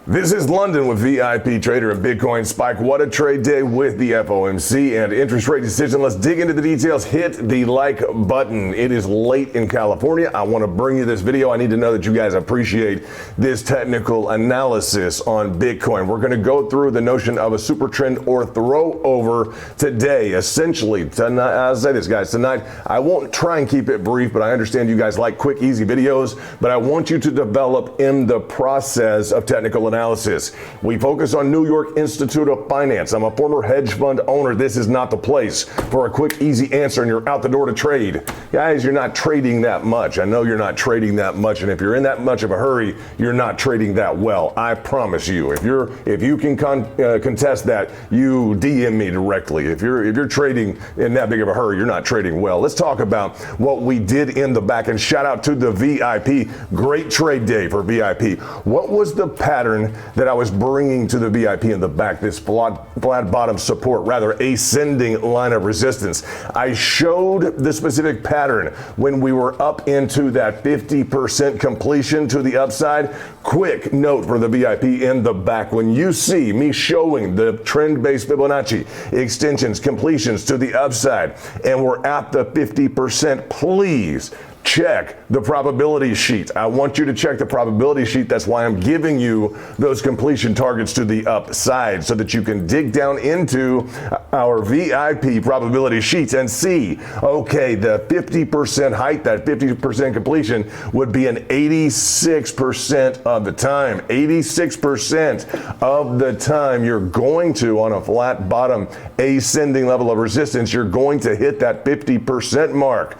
This is London with VIP Trader and Bitcoin Spike. What a trade day with the FOMC and interest rate decision. Let's dig into the details. Hit the like button. It is late in California. I want to bring you this video. I need to know that you guys appreciate this technical analysis on Bitcoin. We're going to go through the notion of a super trend or throw over today. Essentially, tonight, I'll say this, guys, tonight, I won't try and keep it brief, but I understand you guys like quick, easy videos, but I want you to develop in the process of technical analysis. We focus on New York Institute of Finance. I'm a former hedge fund owner. This is not the place for a quick, easy answer and you're out the door to trade. Guys, you're not trading that much. I know you're not trading that much, and if you're in that much of a hurry, you're not trading that well. I promise you. If you can contest that, you DM me directly. If you're trading in that big of a hurry, you're not trading well. Let's talk about what we did in the back, and shout out to the VIP. Great trade day for VIP. What was the pattern that I was bringing to the VIP in the back? This flat bottom support, rather ascending line of resistance. I showed the specific pattern when we were up into that 50% completion to the upside. Quick note for the VIP in the back. When you see me showing the trend-based Fibonacci extensions, completions to the upside, and we're at the 50%, please check the probability sheet. I want you to check the probability sheet. That's why I'm giving you those completion targets to the upside, so that you can dig down into our VIP probability sheets and see, okay, the 50% height, that 50% completion would be an 86% of the time. 86% of the time you're going to, on a flat bottom ascending level of resistance, you're going to hit that 50% mark.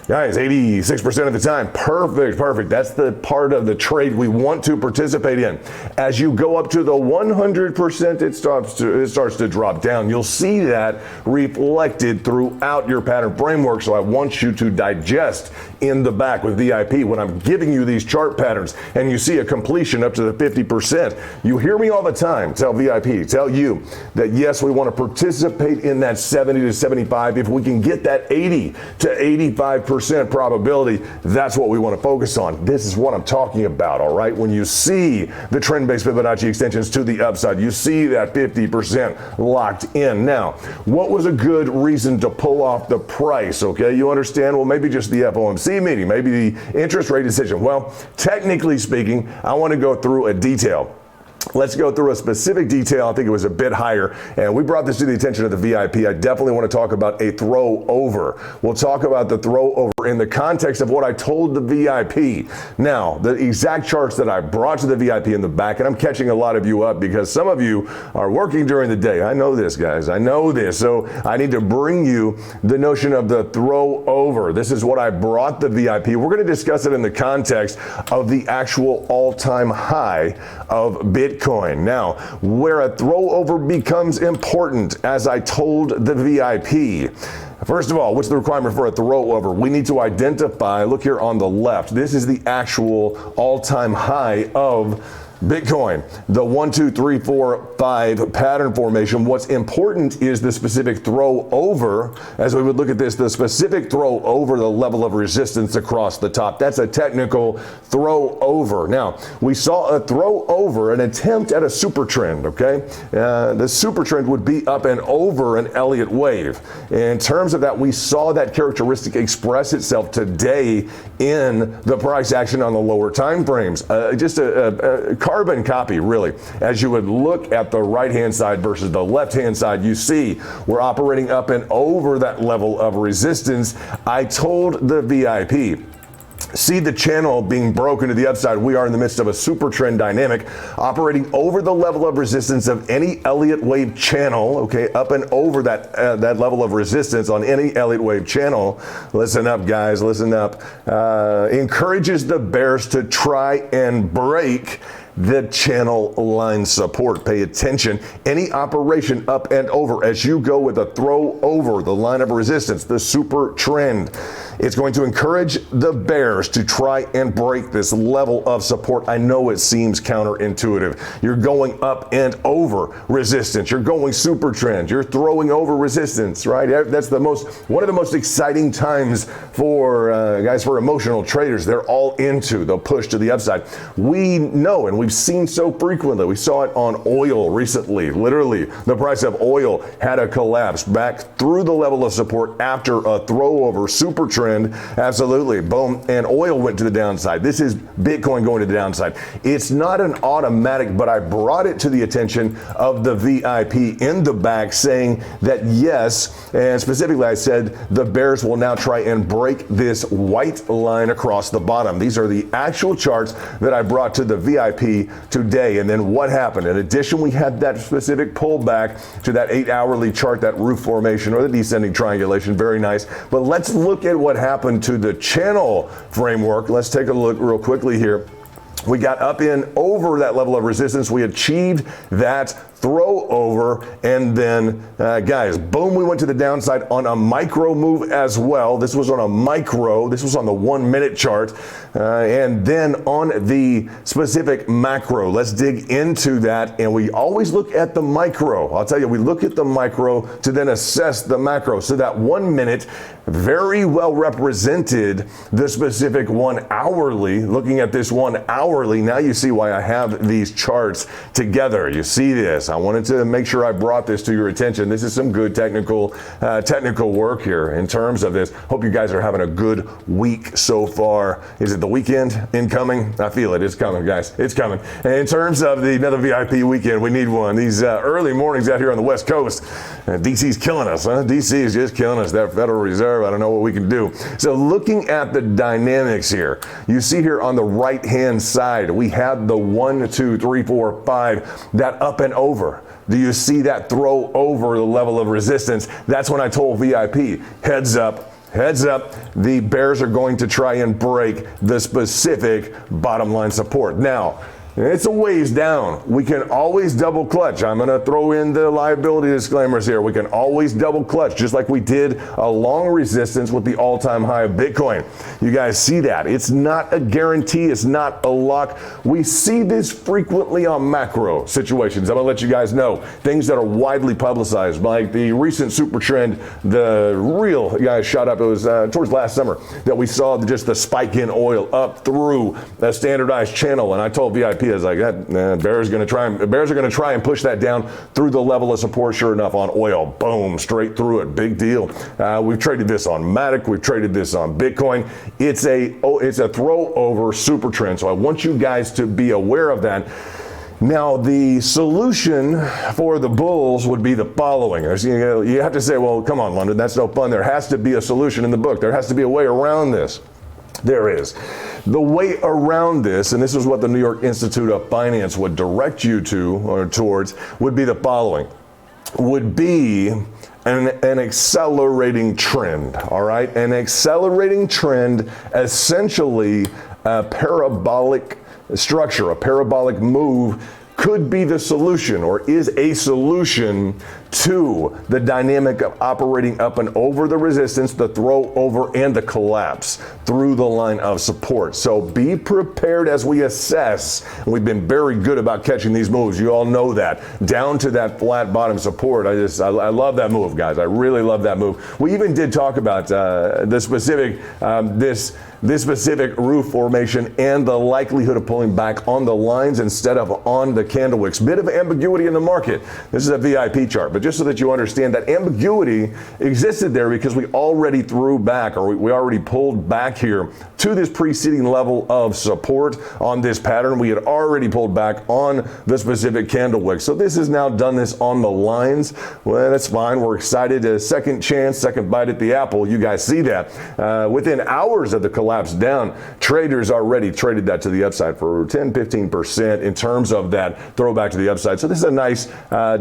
Guys, 86% of the time. Perfect. That's the part of the trade we want to participate in. As you go up to the 100%, it starts to drop down. You'll see that reflected throughout your pattern framework. So I want you to digest in the back with VIP when I'm giving you these chart patterns and you see a completion up to the 50%. You hear me all the time tell VIP, tell you that yes, we want to participate in that 70 to 75. If we can get that 80 to 85% probability, that's what we want to focus on. This is what I'm talking about, all right? When you see the trend-based Fibonacci extensions to the upside, you see that 50% locked in. Now, what was a good reason to pull off the price, okay? You understand? Well, maybe just the FOMC meeting, maybe the interest rate decision. Well, technically speaking, I want to go through a detail. Let's go through a specific detail. I think it was a bit higher, and we brought this to the attention of the VIP. I definitely want to talk about a throw over. We'll talk about the throw over in the context of what I told the VIP. Now, the exact charts that I brought to the VIP in the back, and I'm catching a lot of you up because some of you are working during the day. I know this, guys. I know this. So I need to bring you the notion of the throw over. This is what I brought the VIP. We're going to discuss it in the context of the actual all-time high of Bitcoin. Now, where a throw over becomes important, as I told the VIP. First of all, what's the requirement for a throw over? We need to identify, look here on the left, this is the actual all-time high of Bitcoin, the 1, 2, 3, 4, 5 pattern formation. What's important is the specific throw over. As we would look at this, the specific throw over the level of resistance across the top. That's a technical throw over. Now, we saw a throw over, an attempt at a super trend, okay? The super trend would be up and over an Elliott wave. In terms of that, we saw that characteristic express itself today in the price action on the lower time frames. Just a carbon copy, really. As you would look at the right-hand side versus the left-hand side, you see we're operating up and over that level of resistance. I told the VIP, see the channel being broken to the upside. We are in the midst of a super trend dynamic, operating over the level of resistance of any Elliott wave channel, okay, up and over that level of resistance on any Elliott wave channel. Listen up, guys, listen up. Encourages the bears to try and break the channel line support. Pay attention. Any operation up and over, as you go with a throw over the line of resistance, the super trend, it's going to encourage the bears to try and break this level of support. I know it seems counterintuitive. You're going up and over resistance. You're going super trend. You're throwing over resistance, right? That's one of the most exciting times for guys, for emotional traders. They're all into the push to the upside. We know, and we we've seen so frequently. We saw it on oil recently. Literally, the price of oil had a collapse back through the level of support after a throw over super trend. Absolutely, boom, and oil went to the downside. This is Bitcoin going to the downside. It's not an automatic, but I brought it to the attention of the VIP in the back saying that yes, and specifically I said the bears will now try and break this white line across the bottom. These are the actual charts that I brought to the VIP today. And then what happened? In addition, we had that specific pullback to that 8-hourly chart, that roof formation or the descending triangulation. Very nice. But let's look at what happened to the channel framework. Let's take a look real quickly here. We got up in over that level of resistance. We achieved that throw over, and then guys, boom, we went to the downside on a micro move as well. This was on a micro, this was on the 1 minute chart, and then on the specific macro. Let's dig into that, and we always look at the micro. I'll tell you, we look at the micro to then assess the macro. So that 1 minute very well represented the specific 1 hourly. Looking at this 1 hourly, now you see why I have these charts together. You see this. I wanted to make sure I brought this to your attention. This is some good technical work here in terms of this. Hope you guys are having a good week so far. Is it the weekend incoming? I feel it. It's coming, guys. It's coming. And in terms of another VIP weekend, we need one. These early mornings out here on the West Coast, DC's killing us, huh? DC is just killing us. That Federal Reserve, I don't know what we can do. So looking at the dynamics here, you see here on the right-hand side, we have the 1, 2, 3, 4, 5, that up and over. Do you see that throw over the level of resistance? That's when I told VIP, heads up, the bears are going to try and break the specific bottom line support. Now, it's a ways down. We can always double clutch. I'm going to throw in the liability disclaimers here. We can always double clutch, just like we did a long resistance with the all-time high of Bitcoin. You guys see that. It's not a guarantee. It's not a lock. We see this frequently on macro situations. I'm going to let you guys know things that are widely publicized, like the recent super trend, the real guys shot up. It was towards last summer that we saw just the spike in oil up through a standardized channel. And I told VIP, is like that. Bears are going to try and push that down through the level of support. Sure enough, on oil, boom, straight through it. Big deal. We've traded this on Matic. We've traded this on Bitcoin. It's a throw over super trend. So I want you guys to be aware of that. Now, the solution for the bulls would be the following. You have to say, well, come on, London, that's no fun. There has to be a solution in the book. There has to be a way around this. There is. The way around this, and this is what the New York Institute of Finance would direct you to or towards, would be the following. Would be an accelerating trend, all right? An accelerating trend, essentially a parabolic structure, a parabolic move could be the solution or is a solution to the dynamic of operating up and over the resistance, the throw over, and the collapse through the line of support. So be prepared as we assess. And we've been very good about catching these moves. You all know that. Down to that flat bottom support. I love that move, guys. I really love that move. We even did talk about the specific, this specific roof formation and the likelihood of pulling back on the lines instead of on the candle wicks. Bit of ambiguity in the market. This is a VIP chart, but just so that you understand that ambiguity existed there because we already threw back, or we already pulled back here to this preceding level of support on this pattern. We had already pulled back on the specific candle wick. So this has now done this on the lines. Well, that's fine. We're excited. A second chance, second bite at the apple. You guys see that. Within hours of the collapse down, traders already traded that to the upside for 10-15% in terms of that throwback to the upside. So this is a nice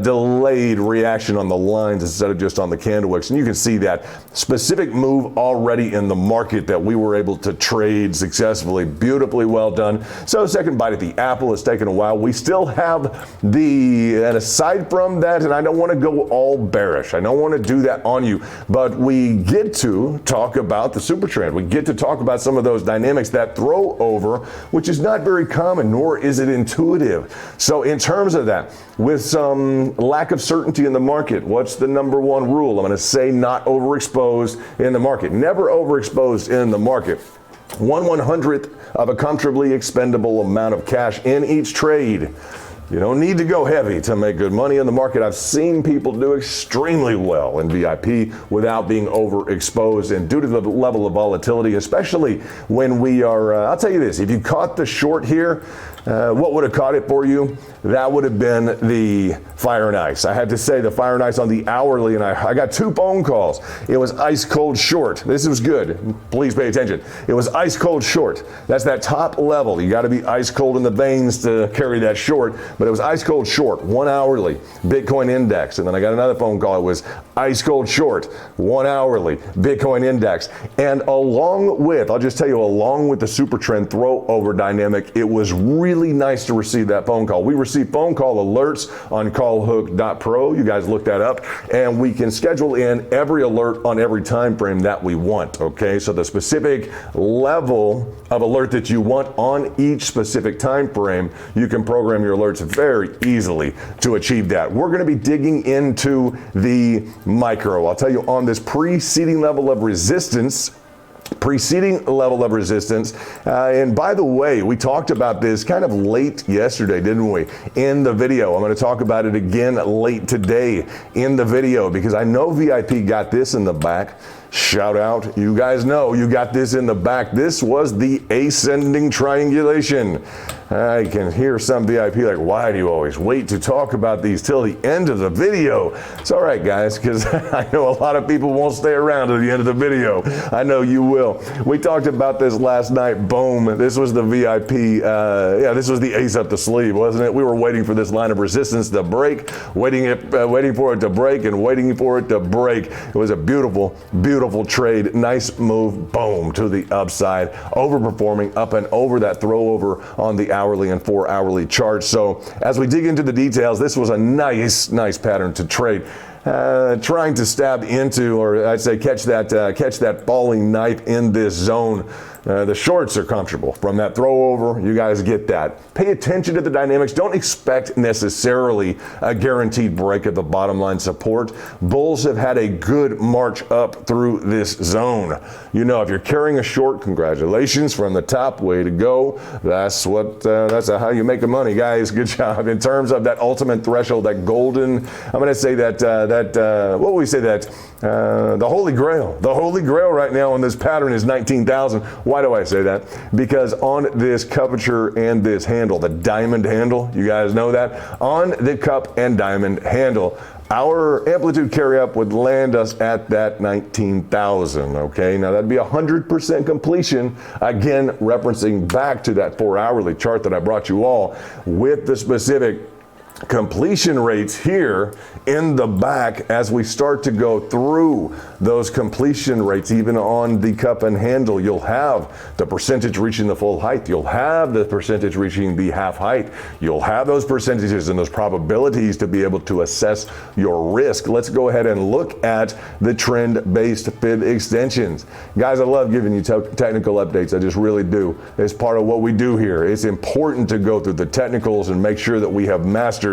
delayed reaction on the lines instead of just on the candle wicks. And you can see that specific move already in the market that we were able to trade successfully. Beautifully well done. So second bite at the apple has taken a while. We still have and aside from that, and I don't want to go all bearish. I don't want to do that on you, but we get to talk about the super trend. We get to talk about some of those dynamics that throw over, which is not very common, nor is it intuitive. So in terms of that, with some lack of certainty in the market, what's the number one rule? I'm going to say not overexposed in the market. Never overexposed in the market. 1/100th of a comfortably expendable amount of cash in each trade. You don't need to go heavy to make good money in the market. I've seen people do extremely well in VIP without being overexposed, and due to the level of volatility, especially when we are, I'll tell you this, if you caught the short here, what would have caught it for you? That would have been the fire and ice. I had to say the fire and ice on the hourly, and I got 2 phone calls. It was ice cold short. This was good. Please pay attention. It was ice cold short. That's that top level. You got to be ice cold in the veins to carry that short, but it was ice cold short, 1 hourly Bitcoin index. And then I got another phone call. It was ice cold short, 1 hourly Bitcoin index. And along with, I'll just tell you, along with the super trend throw over dynamic, it was really nice to receive that phone call. We receive phone call alerts on callhook.pro. You guys look that up, and we can schedule in every alert on every time frame that we want. Okay, so the specific level of alert that you want on each specific time frame, you can program your alerts very easily to achieve that. We're going to be digging into the micro. I'll tell you on this preceding level of resistance. And by the way, we talked about this kind of late yesterday, didn't we, in the video. I'm going to talk about it again late today in the video, because I know VIP got this in the back. Shout out, you guys know you got this in the back. This was the ascending triangulation. I can hear some VIP like, why do you always wait to talk about these till the end of the video? It's all right, guys, because I know a lot of people won't stay around to the end of the video. I know you will. We talked about this last night. Boom. This was the VIP. This was the ace up the sleeve, wasn't it? We were waiting for this line of resistance to break, waiting for it to break and waiting for it to break. It was a beautiful, beautiful trade. Nice move. Boom, to the upside. Overperforming up and over that throw over on the hourly and 4 hourly charts. So as we dig into the details, this was a nice pattern to trade. Trying to stab into, or I'd say catch that falling knife in this zone. The shorts are comfortable from that throw over. You guys get that. Pay attention to the dynamics. Don't expect necessarily a guaranteed break of the bottom line support. Bulls have had a good march up through this zone. You know, if you're carrying a short, congratulations from the top. Way to go. That's how you make the money, guys. Good job. In terms of that ultimate threshold, that golden, I'm going to say that what would we say that? The Holy Grail. The Holy Grail right now on this pattern is 19,000. Why do I say that? Because on this curvature and this handle, the diamond handle, you guys know that? On the cup and diamond handle, our amplitude carry up would land us at that 19,000, okay? Now that'd be 100% completion, again, referencing back to that 4 hourly chart that I brought you all with the specific completion rates here in the back as we start to go through those completion rates. Even on the cup and handle, you'll have the percentage reaching the full height, you'll have the percentage reaching the half height, you'll have those percentages and those probabilities to be able to assess your risk. Let's go ahead and look at the trend-based fib extensions. Guys, I love giving you technical updates. I just really do. It's part of what we do here. It's important to go through the technicals and make sure that we have mastered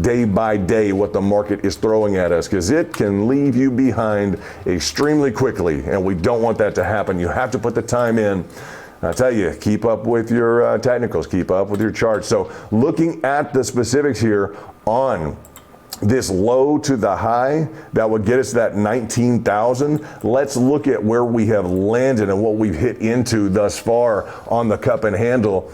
day by day what the market is throwing at us, because it can leave you behind extremely quickly, and we don't want that to happen. You have to put the time in. I tell you, keep up with your technicals, keep up with your charts. So looking at the specifics here on this low to the high, that would get us that 19,000. Let's look at where we have landed and what we've hit into thus far on the cup and handle.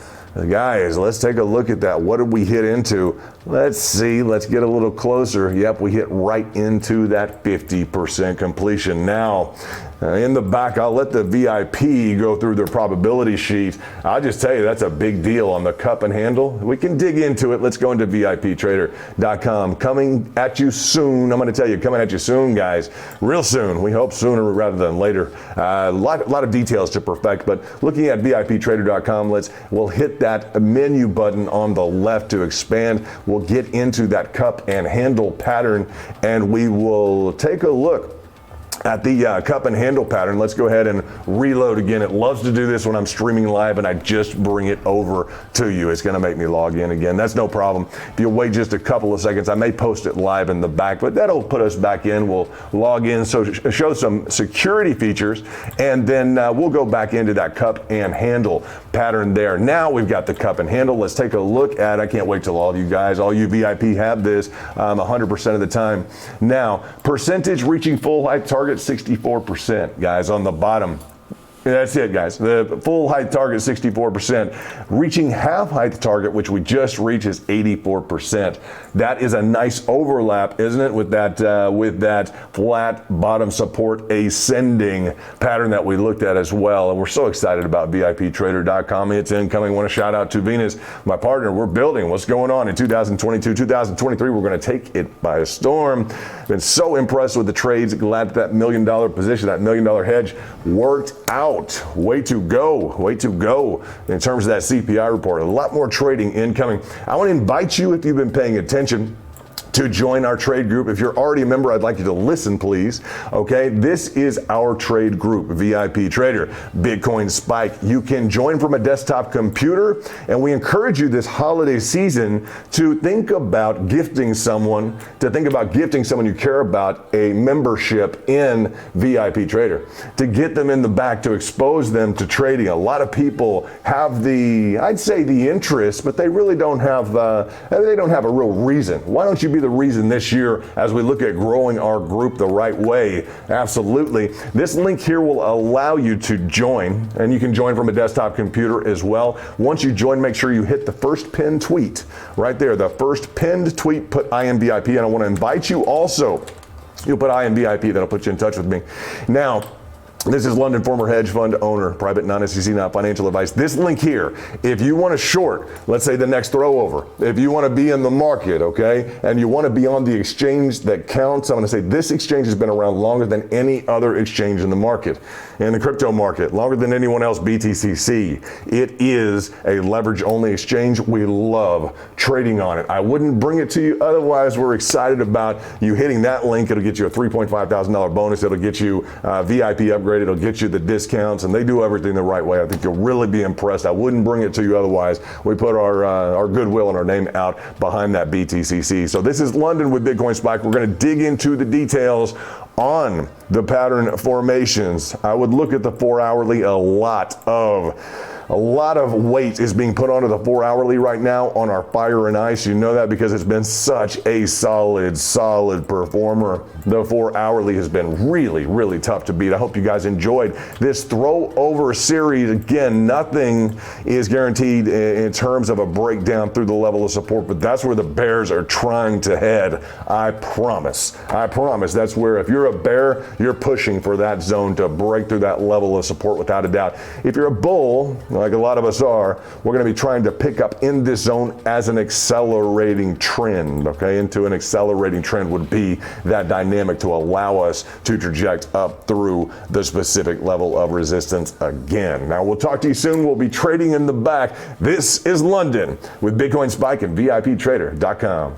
Guys, let's take a look at that. What did we hit into? Let's see. Let's get a little closer. Yep, we hit right into that 50% completion. Now, in the back, I'll let the VIP go through their probability sheet. I'll just tell you, that's a big deal on the cup and handle. We can dig into it. Let's go into VIPtrader.com. Coming at you soon. I'm going to tell you, coming at you soon, guys. Real soon. We hope sooner rather than later. A lot of details to perfect, but looking at VIPtrader.com, we'll hit that menu button on the left to expand. We'll get into that cup and handle pattern, and we will take a look at the cup and handle pattern. Let's go ahead and reload again. It loves to do this when I'm streaming live and I just bring it over to you. It's going to make me log in again. That's no problem. If you'll wait just a couple of seconds, I may post it live in the back, but that'll put us back in. We'll log in, so show some security features, and then we'll go back into that cup and handle pattern there. Now we've got the cup and handle. Let's take a look at, I can't wait till all you guys, all you VIP have this 100% of the time. Now, percentage reaching full height target, 64%, guys, on the bottom. That's it, guys. The full height target, 64%. Reaching half height target, which we just reached, is 84%. That is a nice overlap, isn't it, with that flat bottom support ascending pattern that we looked at as well. And we're so excited about VIPTrader.com. It's incoming. I want to shout out to Venus, my partner. We're building. What's going on in 2022, 2023? We're going to take it by a storm. Been so impressed with the trades. Glad that $1 million position, that $1 million hedge worked out. Way to go. Way to go in terms of that CPI report. A lot more trading incoming. I want to invite you, if you've been paying attention, to join our trade group. If you're already a member, I'd like you to listen, please. Okay, this is our trade group, VIP Trader, Bitcoin Spike. You can join from a desktop computer, and we encourage you this holiday season to think about gifting someone, you care about, a membership in VIP Trader, to get them in the back, to expose them to trading. A lot of people have I'd say the interest, but they really don't have a real reason. Why don't you be the reason this year as we look at growing our group the right way? Absolutely. This link here will allow you to join, and you can join from a desktop computer as well. Once you join, make sure you hit the first pinned tweet right there. The first pinned tweet, put I am VIP, and I want to invite you also. You'll put I am VIP, that'll put you in touch with me. Now, this is London, former hedge fund owner, private, non-SEC, not financial advice. This link here, if you want to short, let's say the next throw over, if you want to be in the market, okay, and you want to be on the exchange that counts, I'm going to say this exchange has been around longer than any other exchange in the market, in the crypto market, longer than anyone else, BTCC. It is a leverage-only exchange. We love trading on it. I wouldn't bring it to you otherwise. We're excited about you hitting that link. It'll get you a $3.5 thousand bonus. It'll get you VIP upgrade. It'll get you the discounts, and they do everything the right way. I think you'll really be impressed. I wouldn't bring it to you otherwise. We put our goodwill and our name out behind that BTCC. So this is London with Bitcoin Spike. We're going to dig into the details on the pattern formations. I would look at the 4 hourly. A lot of weight is being put onto the 4 hourly right now on our fire and ice. You know that because it's been such a solid performer. The 4 hourly has been really tough to beat. I hope you guys enjoyed this throw over series. Again, nothing is guaranteed in terms of a breakdown through the level of support, but that's where the bears are trying to head. I promise. That's where, if you're a bear, you're pushing for that zone to break through that level of support without a doubt. If you're a bull, like a lot of us are, we're going to be trying to pick up in this zone as an accelerating trend, okay? Into an accelerating trend would be that dynamic to allow us to traject up through the specific level of resistance again. Now, we'll talk to you soon. We'll be trading in the back. This is London with Bitcoin Spike and VIPTrader.com.